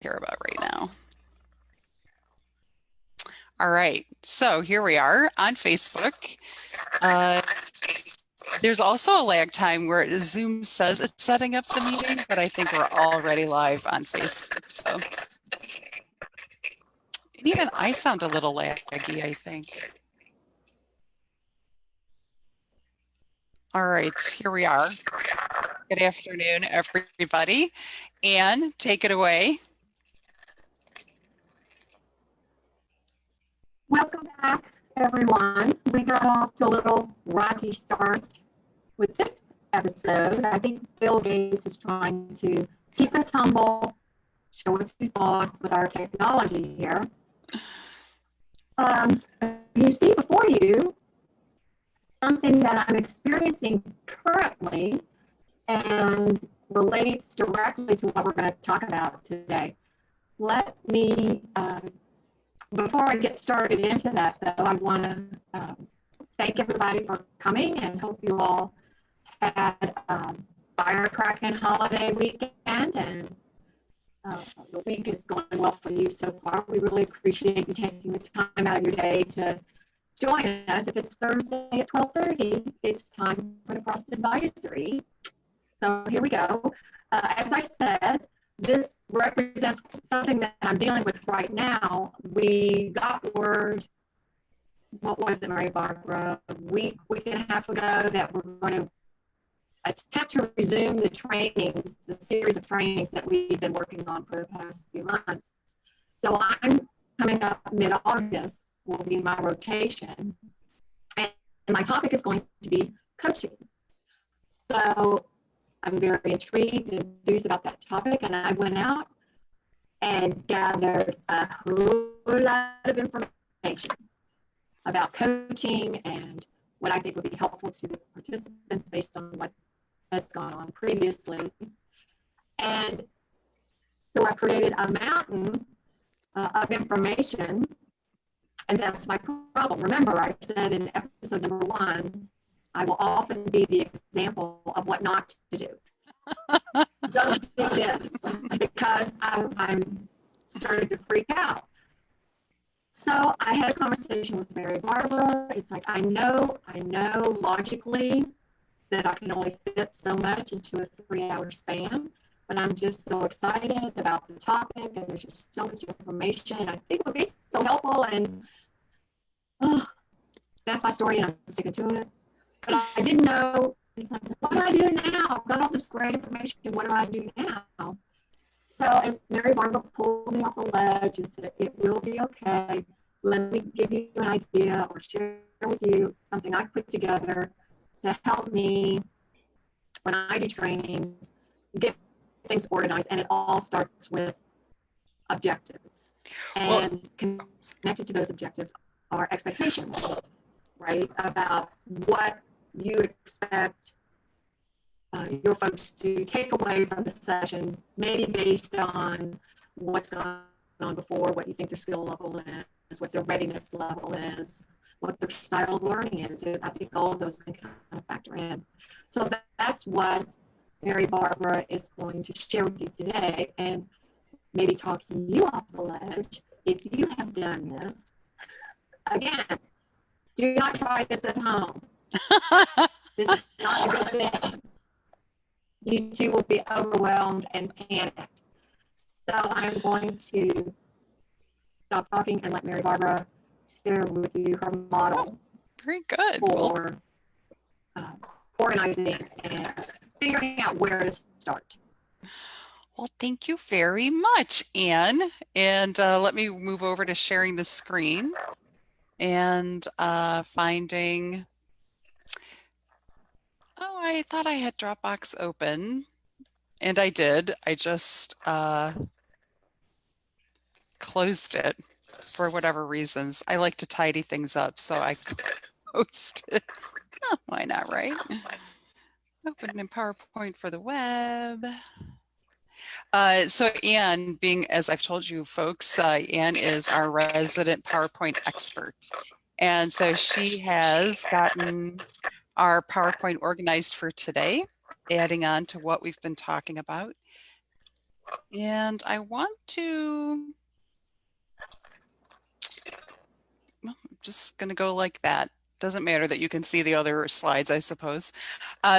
care about right now. All right, so here we are on Facebook. There's also a lag time where Zoom says it's setting up the meeting, but I think we're already live on Facebook. So, and even I sound a little laggy, I think. All right, here we are. Good afternoon, everybody. Anne, take it away. Welcome back, everyone. We got off to a little rocky start with this episode. I think Bill Gates is trying to keep us humble, show us who's boss with our technology here. You see before you something that I'm experiencing currently and relates directly to what we're going to talk about today. Let me before I get started into that, though, I want to thank everybody for coming and hope you all had a firecracking holiday weekend and the week is going well for you so far. We really appreciate you taking the time out of your day to join us. If it's Thursday at 12:30, it's time for the Frost Advisory. So here we go. As I said, this represents something that I'm dealing with right now. We got word, what was it, Mary Barbara, a week and a half ago that we're going to attempt to resume the trainings, the series of trainings that we've been working on for the past few months. So I'm coming up mid-August, will be my rotation. And my topic is going to be coaching. So I'm very intrigued and enthused about that topic, and I went out and gathered a whole lot of information about coaching and what I think would be helpful to the participants based on what has gone on previously. And so I created a mountain of information, and that's my problem. Remember, I said in episode number 1, I will often be the example of what not to do. Don't do this, because I'm started to freak out. So I had a conversation with Mary Barbara. It's like, I know logically that I can only fit so much into a 3-hour span, but I'm just so excited about the topic, and there's just so much information. I think it would be so helpful, and that's my story, and I'm sticking to it. But I didn't know, it's like, what do I do now? I've got all this great information. What do I do now? So as Mary Barbara pulled me off the ledge and said, it will be okay. Let me give you an idea or share with you something I put together to help me when I do trainings, get things organized. And it all starts with objectives. And connected to those objectives are expectations, right? About what you expect your folks to take away from the session, maybe based on what's gone on before, what you think their skill level is, what their readiness level is, what their style of learning is. I think all of those can kind of factor in. So that's what Mary Barbara is going to share with you today, and maybe talking you off the ledge. If you have done this, again, do not try this at home. This is not a good thing. You too will be overwhelmed and panicked. So I'm going to stop talking and let Mary Barbara share with you her model. Very good. For organizing and figuring out where to start. Well, thank you very much, Anne. And let me move over to sharing the screen and finding. Oh, I thought I had Dropbox open, and I did. I just closed it for whatever reasons. I like to tidy things up, so I closed it. Oh, why not, right? Open in PowerPoint for the web. So Anne, being, as I've told you folks, Anne is our resident PowerPoint expert. And so she has gotten our PowerPoint organized for today, adding on to what we've been talking about. And I want to, well, I'm just going to go like that. Doesn't matter that you can see the other slides, I suppose.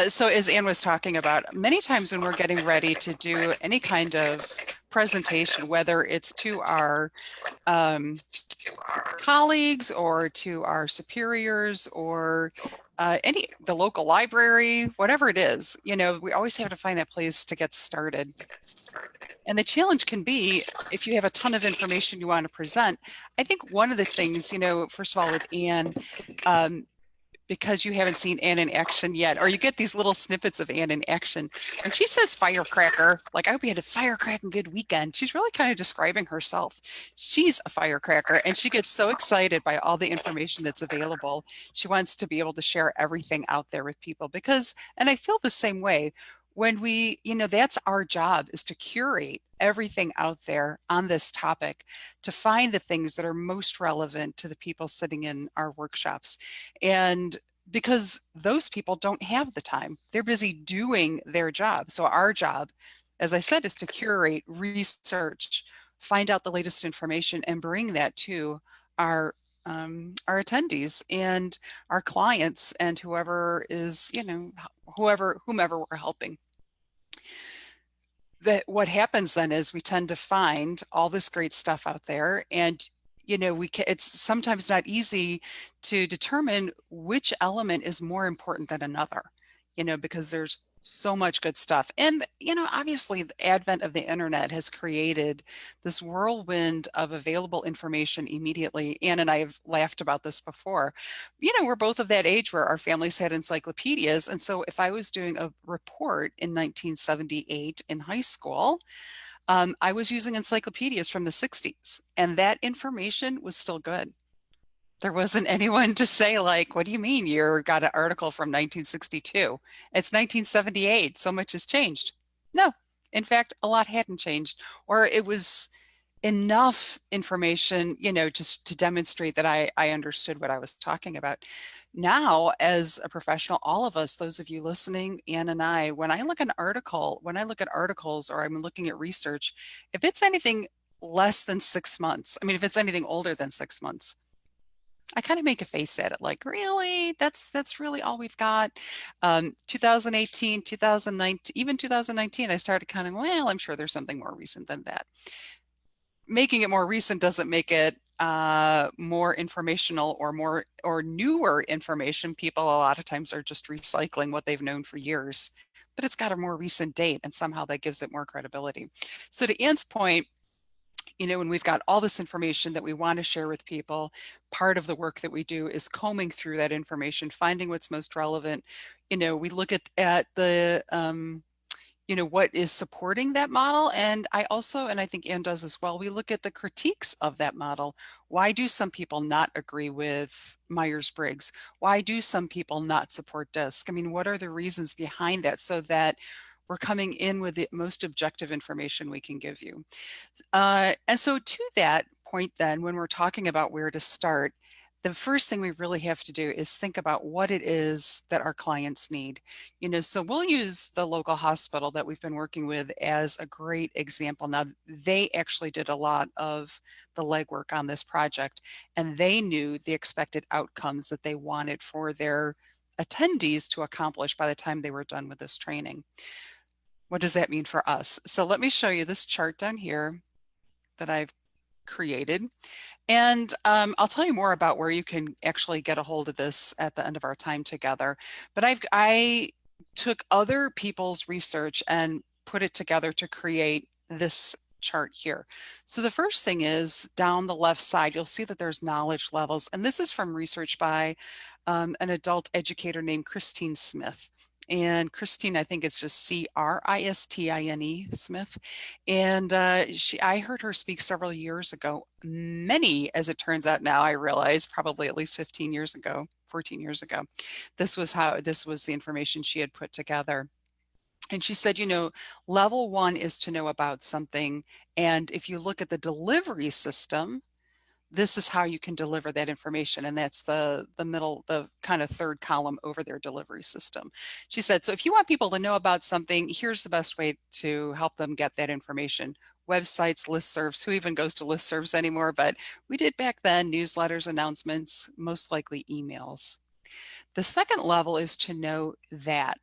So as Anne was talking about, many times when we're getting ready to do any kind of presentation, whether it's to our um, colleagues or to our superiors or the local library, whatever it is, we always have to find that place to get started. And the challenge can be if you have a ton of information you want to present. I think one of the things, first of all, with Anne, um, because you haven't seen Anne in action yet, or you get these little snippets of Anne in action. When she says firecracker, like I hope you had a firecracking good weekend, she's really kind of describing herself. She's a firecracker and she gets so excited by all the information that's available. She wants to be able to share everything out there with people because, and I feel the same way when that's our job is to curate everything out there on this topic to find the things that are most relevant to the people sitting in our workshops. And because those people don't have the time, they're busy doing their job. So our job, as I said, is to curate, research, find out the latest information and bring that to our attendees and our clients and whoever is, whomever we're helping. That what happens then is we tend to find all this great stuff out there and it's sometimes not easy to determine which element is more important than another, because there's so much good stuff. And, obviously the advent of the internet has created this whirlwind of available information immediately. Anne and I have laughed about this before. We're both of that age where our families had encyclopedias. And so if I was doing a report in 1978 in high school, I was using encyclopedias from the 60s, and that information was still good. There wasn't anyone to say, like, what do you mean you got an article from 1962? It's 1978. So much has changed. No, in fact, a lot hadn't changed, or it was enough information, just to demonstrate that I understood what I was talking about. Now, as a professional, all of us, those of you listening, Anne and I, when I look at articles or I'm looking at research, if it's anything less than 6 months, I mean, if it's anything older than 6 months, I kind of make a face at it like, really? That's really all we've got. 2018, 2019, even 2019, I started kind of, well, I'm sure there's something more recent than that. Making it more recent doesn't make it more informational or newer information. People a lot of times are just recycling what they've known for years, but it's got a more recent date and somehow that gives it more credibility. So to Anne's point, when we've got all this information that we want to share with people, part of the work that we do is combing through that information, finding what's most relevant. We look at the what is supporting that model. And I think Anne does as well, we look at the critiques of that model. Why do some people not agree with Myers-Briggs? Why do some people not support DISC? I mean, what are the reasons behind that so that we're coming in with the most objective information we can give you? And so to that point then, when we're talking about where to start, the first thing we really have to do is think about what it is that our clients need. So we'll use the local hospital that we've been working with as a great example. Now, they actually did a lot of the legwork on this project, and they knew the expected outcomes that they wanted for their attendees to accomplish by the time they were done with this training. What does that mean for us? So let me show you this chart down here that I've created. And I'll tell you more about where you can actually get a hold of this at the end of our time together. But I took other people's research and put it together to create this chart here. So the first thing is down the left side, you'll see that there's knowledge levels. And this is from research by an adult educator named Christine Smith. And Christine, I think it's just Christine Smith. And I heard her speak several years ago, many, as it turns out now, I realize probably at least 15 years ago, 14 years ago. This was the information she had put together. And she said, level one is to know about something. And if you look at the delivery system, this is how you can deliver that information. And that's the middle, the kind of third column over their delivery system. She said, so if you want people to know about something, here's the best way to help them get that information. Websites, listservs, who even goes to listservs anymore? But we did back then, newsletters, announcements, most likely emails. The second level is to know that.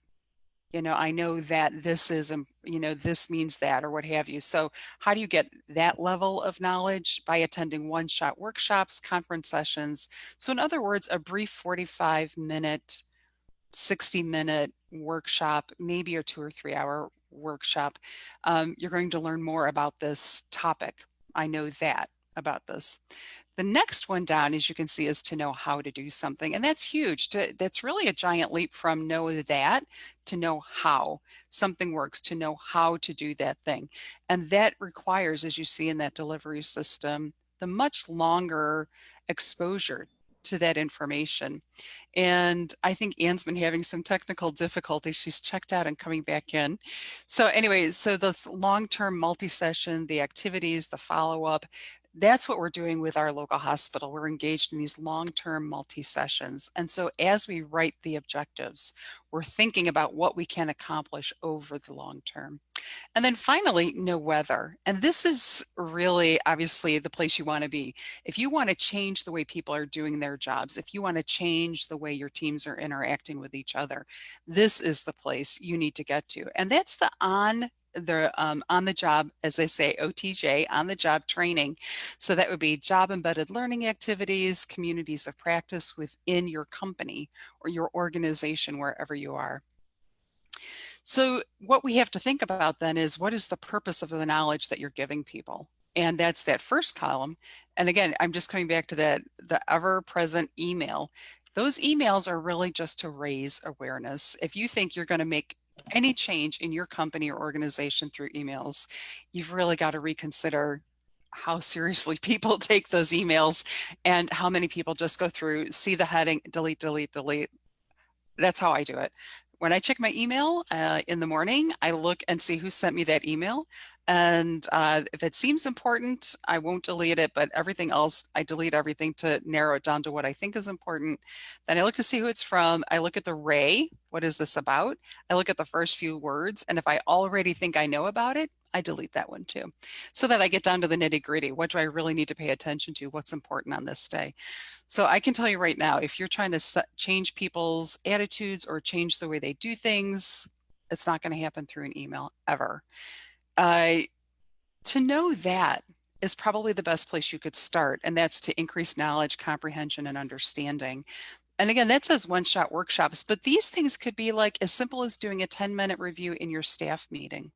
I know that this is, this means that, or what have you. So how do you get that level of knowledge? By attending one-shot workshops, conference sessions. So in other words, a brief 45-minute, 60-minute workshop, maybe a 2 or 3 hour workshop. You're going to learn more about this topic. I know that about this. The next one down, as you can see, is to know how to do something. And that's huge. That's really a giant leap from know that to know how something works, to know how to do that thing. And that requires, as you see in that delivery system, the much longer exposure to that information. And I think Anne's been having some technical difficulties. She's checked out and coming back in. So anyway, so this long-term multi-session, the activities, the follow-up, that's what we're doing with our local hospital. We're engaged in these long-term multi-sessions. And so as we write the objectives, we're thinking about what we can accomplish over the long term. And then finally, know weather. And this is really obviously the place you want to be. If you want to change the way people are doing their jobs, if you want to change the way your teams are interacting with each other, this is the place you need to get to. And that's the on the job, as they say, OTJ, on the job training. So that would be job embedded learning activities, communities of practice within your company or your organization, wherever you are. So what we have to think about then is, what is the purpose of the knowledge that you're giving people? And that's that first column. And again, I'm just coming back to that, the ever-present email. Those emails are really just to raise awareness. If you think you're going to make any change in your company or organization through emails, you've really got to reconsider how seriously people take those emails and how many people just go through, see the heading, delete, delete, delete. That's how I do it. When I check my email in the morning, I look and see who sent me that email. And if it seems important, I won't delete it, but everything else, I delete everything to narrow it down to what I think is important. Then I look to see who it's from. I look at the ray. What is this about? I look at the first few words. And if I already think I know about it, I delete that one too, so that I get down to the nitty gritty. What do I really need to pay attention to? What's important on this day? So I can tell you right now, if you're trying to change people's attitudes or change the way they do things, it's not going to happen through an email ever. Uh, to know that is probably the best place you could start, and that's to increase knowledge, comprehension, and understanding. And again, that says one-shot workshops, but these things could be like as simple as doing a 10-minute review in your staff meeting,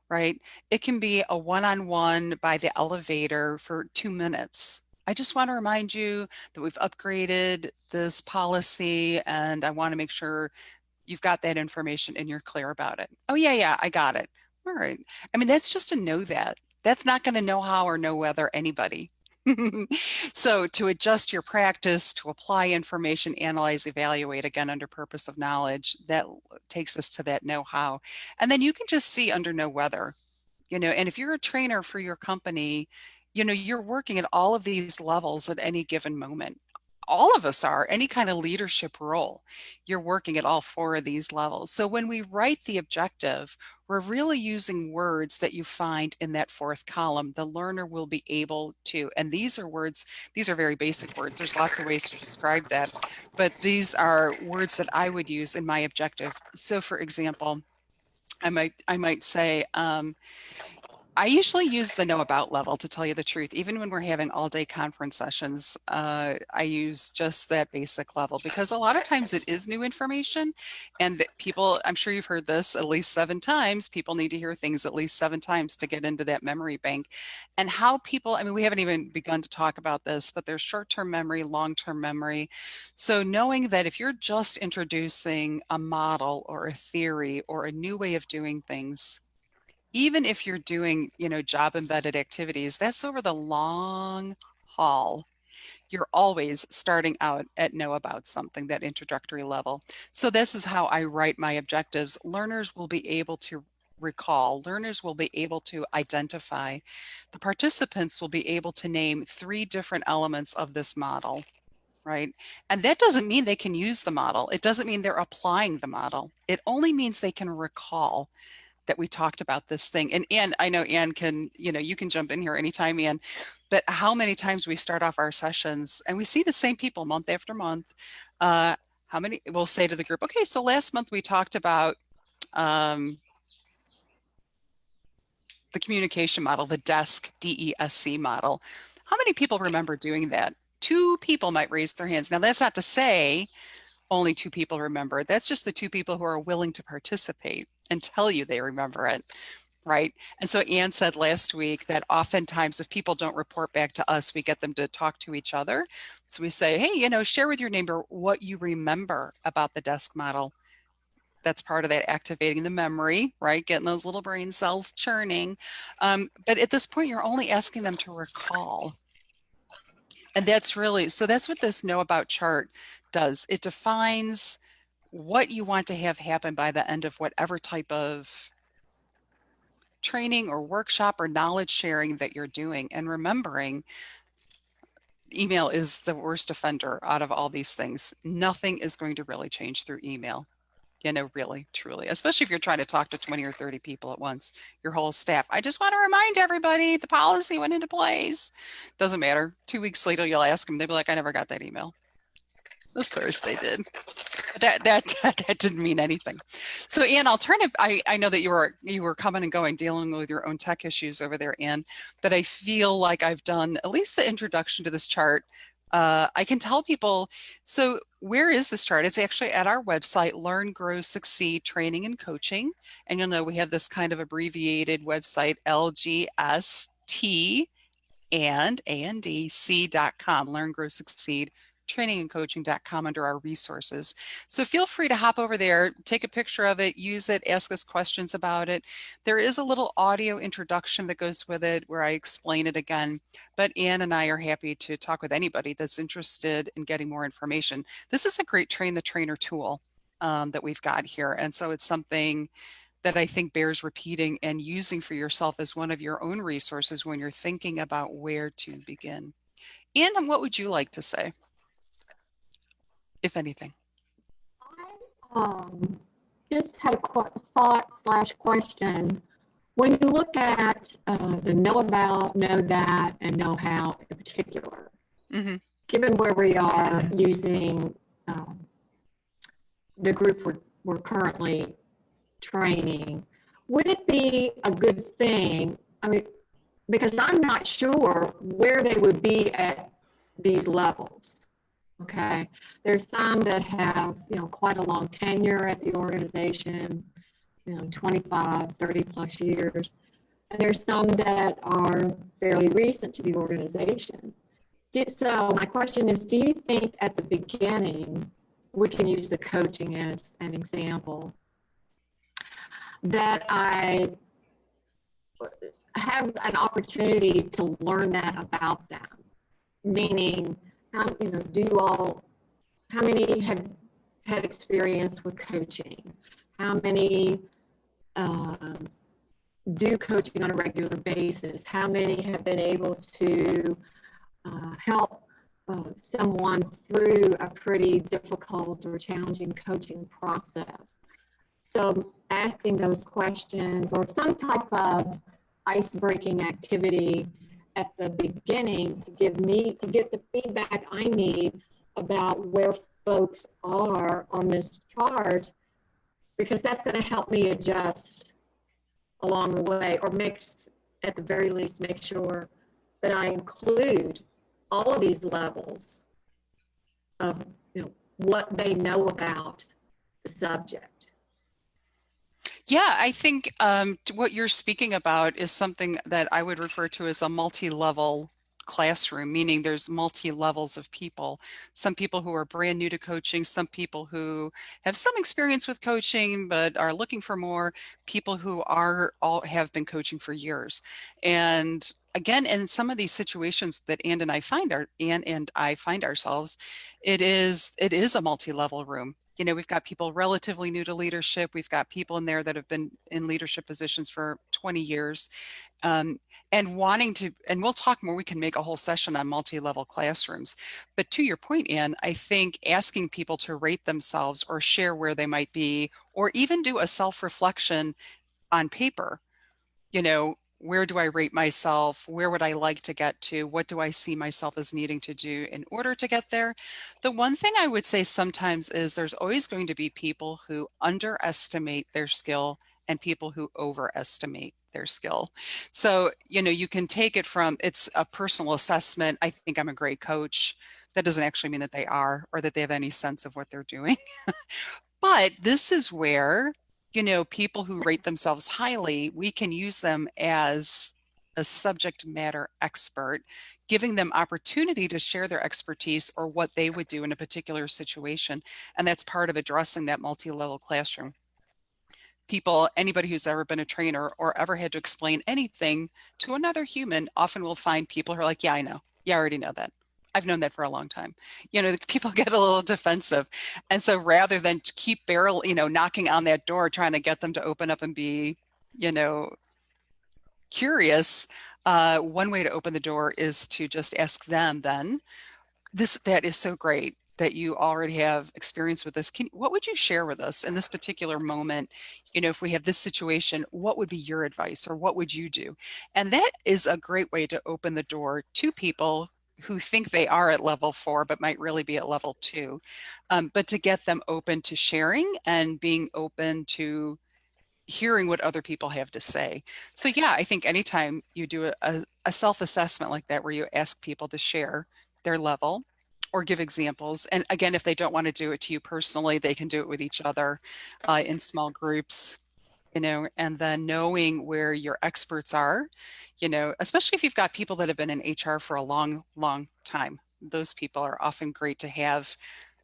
right? It can be a one-on-one by the elevator for 2 minutes. I just want to remind you that we've upgraded this policy, and I want to make sure you've got that information and you're clear about it. Oh, yeah, I got it. All right. I mean, that's just to know that. That's not going to know how or know whether anybody. So to adjust your practice, to apply information, analyze, evaluate, again, under purpose of knowledge, that takes us to that know-how. And then you can just see under know whether, and if you're a trainer for your company, you're working at all of these levels at any given moment. All of us are, any kind of leadership role, you're working at all four of these levels. So when we write the objective, we're really using words that you find in that fourth column. The learner will be able to, and these are words, these are very basic words. There's lots of ways to describe that, but these are words that I would use in my objective. So for example, I might say, I usually use the know about level, to tell you the truth. Even when we're having all day conference sessions, I use just that basic level, because a lot of times it is new information, and that people, I'm sure you've heard this at least 7 times, people need to hear things at least 7 times to get into that memory bank. And how people, I mean, we haven't even begun to talk about this, but there's short-term memory, long-term memory. So knowing that if you're just introducing a model or a theory or a new way of doing things, even if you're doing, job embedded activities, that's over the long haul. You're always starting out at know about something, that introductory level. So this is how I write my objectives. Learners will be able to recall. Learners will be able to identify. The participants will be able to name 3 different elements of this model, right? And that doesn't mean they can use the model. It doesn't mean they're applying the model. It only means they can recall that we talked about this thing. And Anne, I know Anne can, you can jump in here anytime, Anne, but how many times we start off our sessions and we see the same people month after month. How many, we'll say to the group, okay, so last month we talked about the communication model, the DESC, DESC model. How many people remember doing that? 2 people might raise their hands. Now, that's not to say only 2 people remember. That's just the 2 people who are willing to participate and tell you they remember it, right? And so Anne said last week that oftentimes if people don't report back to us, we get them to talk to each other. So we say, hey, share with your neighbor what you remember about the DESC model. That's part of that activating the memory, right? Getting those little brain cells churning. But at this point, you're only asking them to recall. And that's really, so that's what this know about chart does. It defines what you want to have happen by the end of whatever type of training or workshop or knowledge sharing that you're doing. And remembering, email is the worst offender out of all these things. Nothing is going to really change through email. Really, truly, especially if you're trying to talk to 20 or 30 people at once, your whole staff. I just want to remind everybody the policy went into place. Doesn't matter. 2 weeks later, you'll ask them. They'll be like, I never got that email. Of course they did. That didn't mean anything. So Anne, I'll turn it. I know that you were coming and going, dealing with your own tech issues over there, Anne, but I feel like I've done at least the introduction to this chart. I can tell people, so where is this chart? It's actually at our website, Learn, Grow, Succeed Training and Coaching. And you'll know we have this kind of abbreviated website, LGST and ANDC.com, Learn, Grow, Succeed trainingandcoaching.com under our resources. So feel free to hop over there, take a picture of it, use it, ask us questions about it. There is a little audio introduction that goes with it where I explain it again, but Anne and I are happy to talk with anybody that's interested in getting more information. This is a great train the trainer tool that we've got here. And so it's something that I think bears repeating and using for yourself as one of your own resources when you're thinking about where to begin. Anne, what would you like to say, if anything? Just had a thought slash question. When you look at the know about, know that, and know how in particular, given where we are using the group we're currently training, would it be a good thing? I mean, because I'm not sure where they would be at these levels. Okay, there's some that have, quite a long tenure at the organization, 25, 30 plus years. And there's some that are fairly recent to the organization. So my question is, do you think at the beginning, we can use the coaching as an example, that I have an opportunity to learn that about them? Meaning, how many have had experience with coaching? How many do coaching on a regular basis? How many have been able to help someone through a pretty difficult or challenging coaching process? So asking those questions or some type of ice-breaking activity at the beginning to get the feedback I need about where folks are on this chart, because that's going to help me adjust along the way, or at the very least, make sure that I include all of these levels of what they know about the subject. Yeah, I think what you're speaking about is something that I would refer to as a multi-level classroom, meaning there's multi-levels of people. Some people who are brand new to coaching, some people who have some experience with coaching but are looking for more, people who have been coaching for years. And again, in some of these situations that Anne and I find ourselves, it is a multi-level room. We've got people relatively new to leadership. We've got people in there that have been in leadership positions for 20 years. Um, and wanting to, and we'll talk more, we can make a whole session on multi-level classrooms. But to your point, Anne, I think asking people to rate themselves or share where they might be, or even do a self-reflection on paper, where do I rate myself? Where would I like to get to? What do I see myself as needing to do in order to get there? The one thing I would say sometimes is there's always going to be people who underestimate their skill and people who overestimate their skill. So, you can take it from it's a personal assessment. I think I'm a great coach. That doesn't actually mean that they are or that they have any sense of what they're doing. But this is where, people who rate themselves highly, we can use them as a subject matter expert, giving them opportunity to share their expertise or what they would do in a particular situation. And that's part of addressing that multi-level classroom. Anybody who's ever been a trainer or ever had to explain anything to another human often will find people who are like, yeah, I know. Yeah, I already know that. I've known that for a long time. People get a little defensive. And so rather than keep knocking on that door, trying to get them to open up and be, you know, curious, one way to open the door is to just ask them then, that is so great that you already have experience with this. What would you share with us in this particular moment? If we have this situation, what would be your advice or what would you do? And that is a great way to open the door to people who think they are at level 4, but might really be at level 2. But to get them open to sharing and being open to hearing what other people have to say. So yeah, I think anytime you do a self-assessment like that, where you ask people to share their level or give examples. And again, if they don't want to do it to you personally, they can do it with each other in small groups, and then knowing where your experts are, especially if you've got people that have been in HR for a long, long time. Those people are often great to have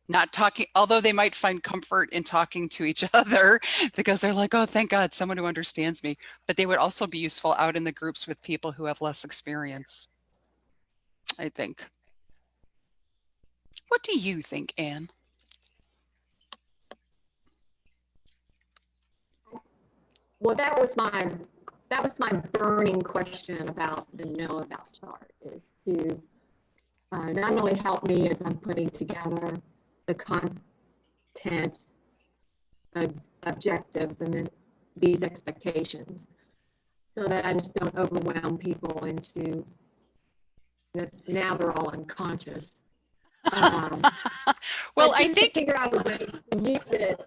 not talking, although they might find comfort in talking to each other because they're like, oh, thank God, someone who understands me. But they would also be useful out in the groups with people who have less experience, I think. What do you think, Anne? Well, that was my burning question about the know about chart, is to not only help me as I'm putting together the content objectives and then these expectations, so that I just don't overwhelm people into that now they're all unconscious. Well, But I then to think figure out a way to use it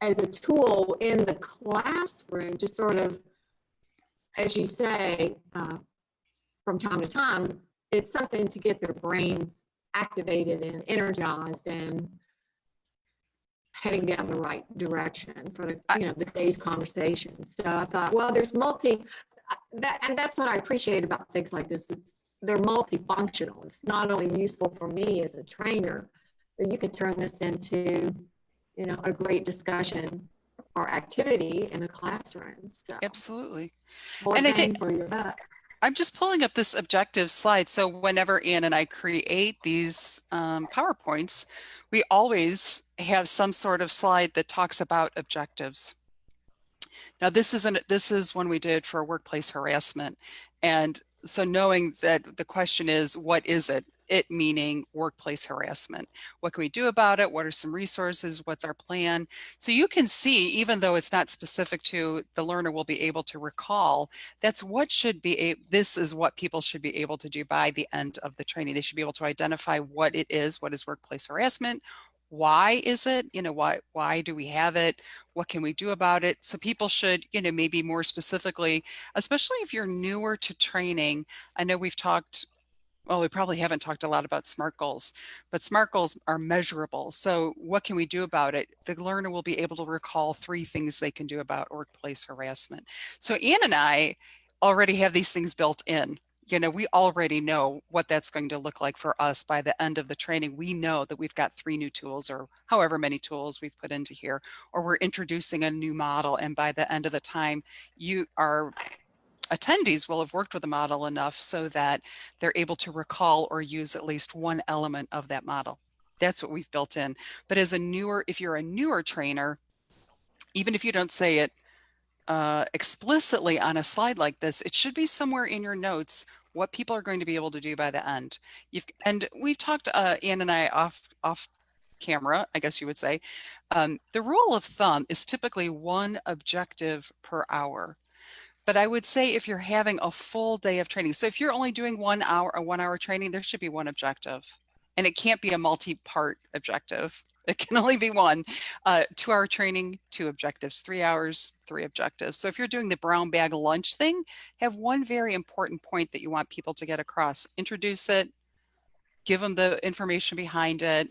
as a tool in the classroom, just sort of, as you say, from time to time, it's something to get their brains activated and energized and heading down the right direction for the day's conversation. So I thought, well, there's and that's what I appreciate about things like this. They're multifunctional. It's not only useful for me as a trainer, but you could turn this into, a great discussion or activity in a classroom. So absolutely. more And I think bang for your buck. I'm just pulling up this objective slide. So whenever Ann and I create these PowerPoints, we always have some sort of slide that talks about objectives. Now this is one we did for workplace harassment. And so knowing that the question is, what is it? It meaning workplace harassment. What can we do about it? What are some resources? What's our plan? So you can see, even though it's not specific to the learner will be able to recall, this is what people should be able to do by the end of the training. They should be able to identify what it is, what is workplace harassment, why is it, why do we have it, what can we do about it? So people should, maybe more specifically, especially if you're newer to training. I know we've talked, well, we probably haven't talked a lot about SMART goals, but SMART goals are measurable. So what can we do about it? The learner will be able to recall 3 things they can do about workplace harassment. So Ann and I already have these things built in. We already know what that's going to look like for us by the end of the training. We know that we've got 3 new tools or however many tools we've put into here, or we're introducing a new model. And by the end of the time, our attendees will have worked with the model enough so that they're able to recall or use at least one element of that model. That's what we've built in. But if you're a newer trainer, even if you don't say it explicitly on a slide like this, it should be somewhere in your notes what people are going to be able to do by the end. And we've talked, Ann and I off camera, I guess you would say. The rule of thumb is typically one objective per hour. But I would say if you're having a full day of training, so if you're only doing 1 hour, a 1 hour training, there should be one objective. And it can't be a multi-part objective. It can only be one. 2 hour training, 2 objectives, 3 hours, 3 objectives. So if you're doing the brown bag lunch thing, have one very important point that you want people to get across. Introduce it, give them the information behind it,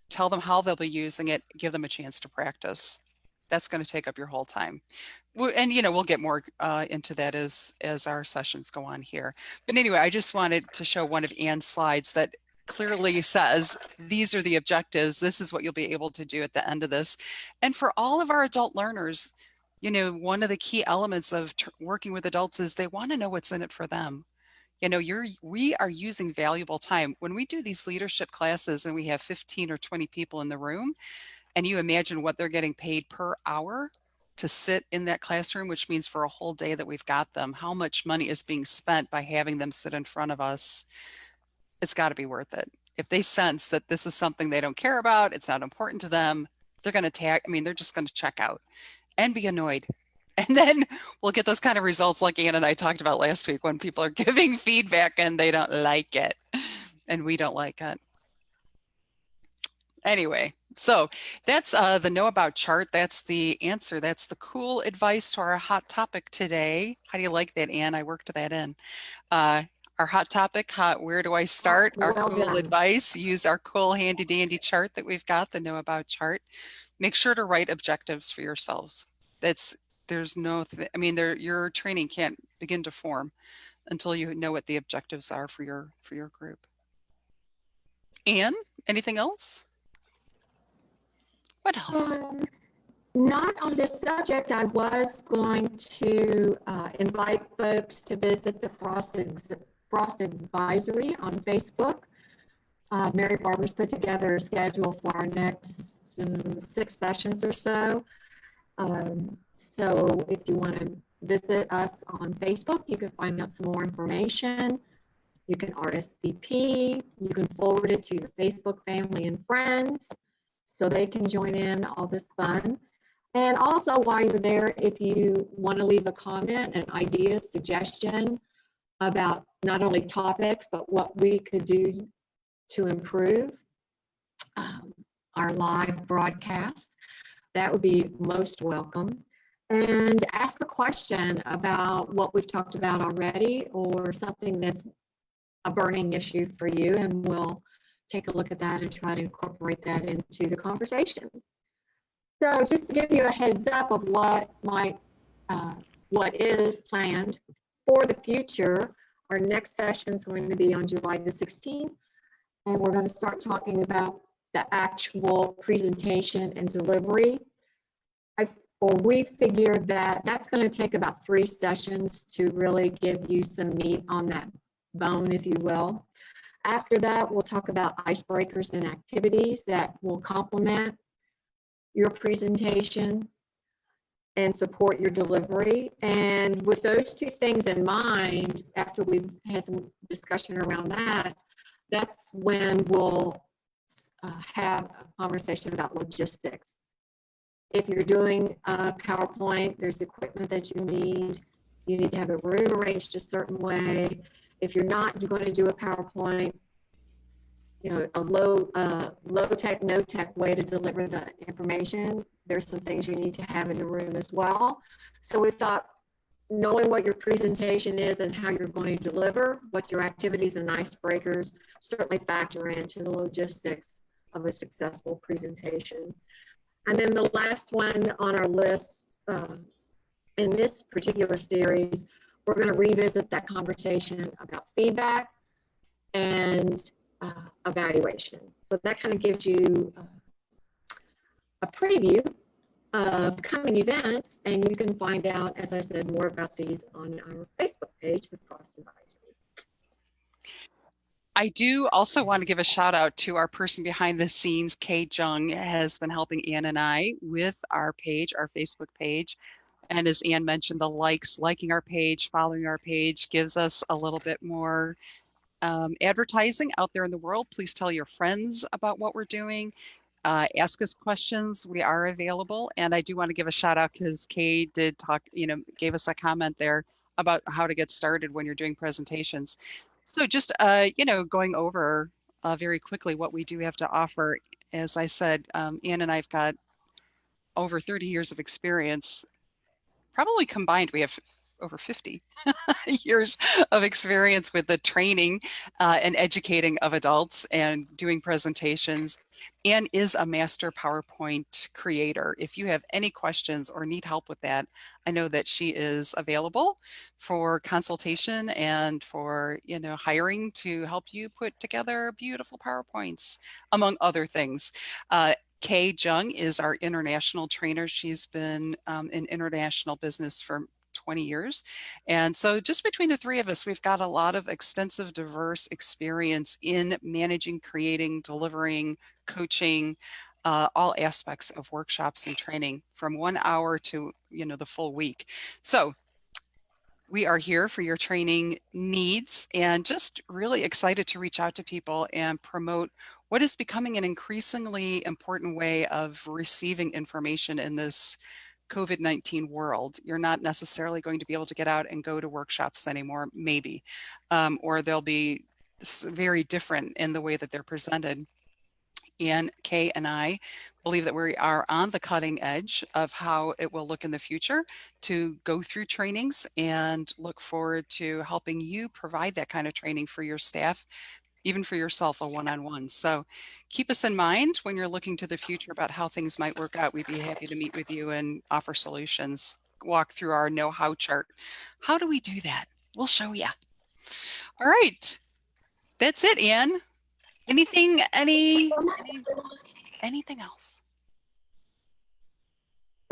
tell them how they'll be using it, give them a chance to practice. That's going to take up your whole time. And we'll get more into that as our sessions go on here. But anyway, I just wanted to show one of Ann's slides that clearly says these are the objectives. This is what you'll be able to do at the end of this. And for all of our adult learners, one of the key elements of working with adults is they want to know what's in it for them. We are using valuable time. When we do these leadership classes and we have 15 or 20 people in the room, and you imagine what they're getting paid per hour to sit in that classroom, which means for a whole day that we've got them, how much money is being spent by having them sit in front of us. It's got to be worth it. If they sense that this is something they don't care about, it's not important to them, they're going to they're just going to check out and be annoyed. And then we'll get those kind of results like Ann and I talked about last week when people are giving feedback and they don't like it and we don't like it. Anyway, so that's the know about chart. That's the answer. That's the cool advice to our hot topic today. How do you like that, Ann? I worked that in. Our hot topic, where do I start? Our cool advice, use our cool handy dandy chart that we've got, the know about chart. Make sure to write objectives for yourselves. Your training can't begin to form until you know what the objectives are for your group. Ann, anything else? What else? Not on this subject. I was going to invite folks to visit the Frost Advisory on Facebook. Mary Barber's put together a schedule for our next 6 sessions or so. So if you want to visit us on Facebook, you can find out some more information. You can RSVP. You can forward it to your Facebook family and friends so they can join in all this fun. And also, while you're there, if you want to leave a comment, an idea, suggestion about not only topics, but what we could do to improve our live broadcast, that would be most welcome. And ask a question about what we've talked about already or something that's a burning issue for you, and we'll take a look at that and try to incorporate that into the conversation. So just to give you a heads up of what is planned for the future, our next session is going to be on July the 16th, and we're going to start talking about the actual presentation and delivery. We figured that that's going to take about 3 sessions to really give you some meat on that bone, if you will. After that, we'll talk about icebreakers and activities that will complement your presentation and support your delivery. And with those 2 things in mind, after we've had some discussion around that, that's when we'll have a conversation about logistics. If you're doing a PowerPoint, there's equipment that you need. You need to have a room arranged a certain way. If you're not, you're going to do a PowerPoint, a low tech, no tech way to deliver the information. There's some things you need to have in the room as well. So we thought, knowing what your presentation is and how you're going to deliver, what your activities and icebreakers certainly factor into the logistics of a successful presentation. And then the last one on our list in this particular series, we're going to revisit that conversation about feedback and evaluation. So that kind of gives you a preview of coming events, and you can find out, as I said, more about these on our Facebook page, the Frost Advisory. I do also want to give a shout out to our person behind the scenes. Kay Jung has been helping Ann and I with our page, our Facebook page. And as Ann mentioned, the likes, liking our page, following our page gives us a little bit more advertising out there in the world. Please tell your friends about what we're doing. Ask us questions. We are available. And I do want to give a shout out because Kay did talk, gave us a comment there about how to get started when you're doing presentations. So just, going over very quickly what we do have to offer. As I said, Ann and I've got over 30 years of experience. Probably combined, we have over 50 years of experience with the training and educating of adults and doing presentations, and is a master PowerPoint creator. If you have any questions or need help with that, I know that she is available for consultation and for, hiring to help you put together beautiful PowerPoints, among other things. Kay Jung is our international trainer. She's been in international business for 20 years. And so just between the three of us, we've got a lot of extensive, diverse experience in managing, creating, delivering, coaching, all aspects of workshops and training from 1 hour to, the full week. So we are here for your training needs and just really excited to reach out to people and promote what is becoming an increasingly important way of receiving information in this COVID-19 world. You're not necessarily going to be able to get out and go to workshops anymore, maybe, or they'll be very different in the way that they're presented. And Kay and I believe that we are on the cutting edge of how it will look in the future to go through trainings, and look forward to helping you provide that kind of training for your staff, even for yourself, a one-on-one. So keep us in mind when you're looking to the future about how things might work out. We'd be happy to meet with you and offer solutions, walk through our know-how chart. How do we do that? We'll show you. All right. That's it, Anne. Anything, anything else?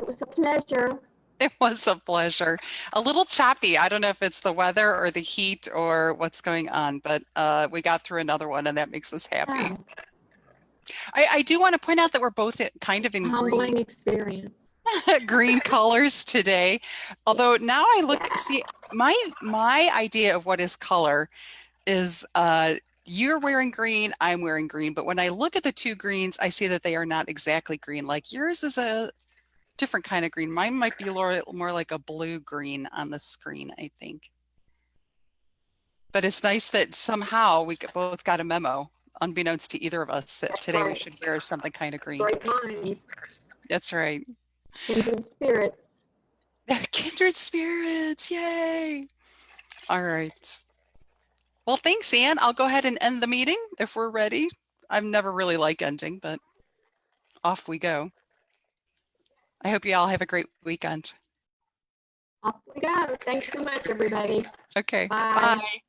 It was a pleasure. It was a pleasure. A little choppy. I don't know if it's the weather or the heat or what's going on, but we got through another one and that makes us happy. Yeah, I do want to point out that we're both kind of in humbling experience. green colors today. Although now I look, Yeah. see, my idea of what is color is you're wearing green, I'm wearing green, but when I look at the two greens, I see that they are not exactly green. Like yours is a different kind of green. Mine might be more like a blue green on the screen, I think. But it's nice that somehow we both got a memo, unbeknownst to either of us, that That's today we right. should wear something kind of green. Great minds, That's right. kindred spirits. Kindred spirits, yay. All right. Well, thanks, Anne. I'll go ahead and end the meeting if we're ready. I've never really liked ending, but off we go. I hope you all have a great weekend. Off we go. Thanks so much, everybody. Okay, Bye. bye.